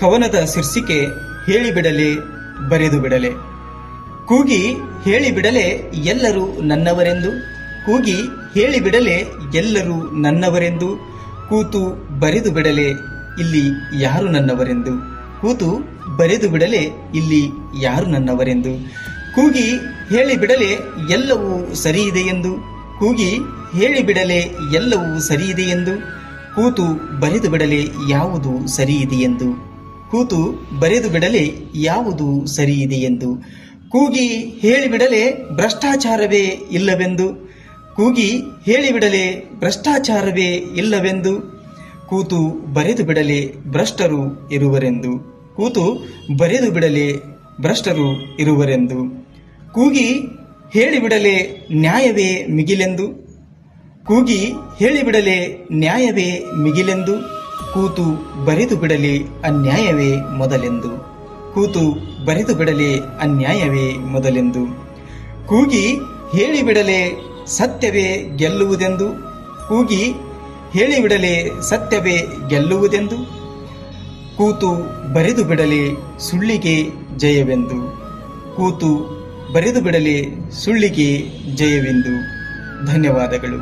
ಕವನದ ಶೀರ್ಷಿಕೆ ಹೇಳಿಬಿಡಲೆ ಬರೆದು ಬಿಡಲೆ. ಕೂಗಿ ಹೇಳಿಬಿಡಲೆ ಎಲ್ಲರೂ ನನ್ನವರೆಂದು, ಕೂಗಿ ಹೇಳಿಬಿಡಲೆ ಎಲ್ಲರೂ ನನ್ನವರೆಂದು, ಕೂತು ಬರೆದು ಬಿಡಲೆ ಇಲ್ಲಿ ಯಾರು ನನ್ನವರೆಂದು, ಕೂತು ಬರೆದು ಬಿಡಲೆ ಇಲ್ಲಿ ಯಾರು ನನ್ನವರೆಂದು, ಕೂಗಿ ಹೇಳಿಬಿಡಲೆ ಎಲ್ಲವೂ ಸರಿಯಿದೆಯೆಂದು, ಕೂಗಿ ಹೇಳಿಬಿಡಲೆ ಎಲ್ಲವೂ ಸರಿಯಿದೆಯೆಂದು, ಕೂತು ಬರೆದು ಬಿಡಲೆ ಯಾವುದು ಸರಿಯಿದೆಯೆಂದು, ಕೂತು ಬರೆದು ಬಿಡಲೆ ಯಾವುದು ಸರಿಯಿದೆಯೆಂದು, ಕೂಗಿ ಹೇಳಿಬಿಡಲೆ ಭ್ರಷ್ಟಾಚಾರವೇ ಇಲ್ಲವೆಂದು, ಕೂಗಿ ಹೇಳಿಬಿಡಲೆ ಭ್ರಷ್ಟಾಚಾರವೇ ಇಲ್ಲವೆಂದು, ಕೂತು ಬರೆದು ಬಿಡಲೆ ಭ್ರಷ್ಟರು ಇರುವರೆಂದು, ಕೂತು ಬರೆದು ಬಿಡಲೆ ಭ್ರಷ್ಟರು ಇರುವರೆಂದು, ಕೂಗಿ ಹೇಳಿಬಿಡಲೆ ನ್ಯಾಯವೇ ಮಿಗಿಲೆಂದು, ಕೂಗಿ ಹೇಳಿಬಿಡಲೆ ನ್ಯಾಯವೇ ಮಿಗಿಲೆಂದು, ಕೂತು ಬರೆದು ಬಿಡಲೆ ಅನ್ಯಾಯವೇ ಮೊದಲೆಂದು, ಕೂತು ಬರೆದು ಬಿಡಲೆ ಅನ್ಯಾಯವೇ ಮೊದಲೆಂದು, ಕೂಗಿ ಹೇಳಿಬಿಡಲೆ ಸತ್ಯವೇ ಗೆಲ್ಲುವುದೆಂದು, ಕೂಗಿ ಹೇಳಿಬಿಡಲೆ ಸತ್ಯವೇ ಗೆಲ್ಲುವುದೆಂದು, ಕೂತು ಬರೆದು ಬಿಡಲೆ ಸುಳ್ಳಿಗೆ ಜಯವೆಂದು, ಕೂತು ಬರೆದು ಬಿಡಲೆ ಸುಳ್ಳಿಗೆ ಜಯವೆಂದು. ಧನ್ಯವಾದಗಳು.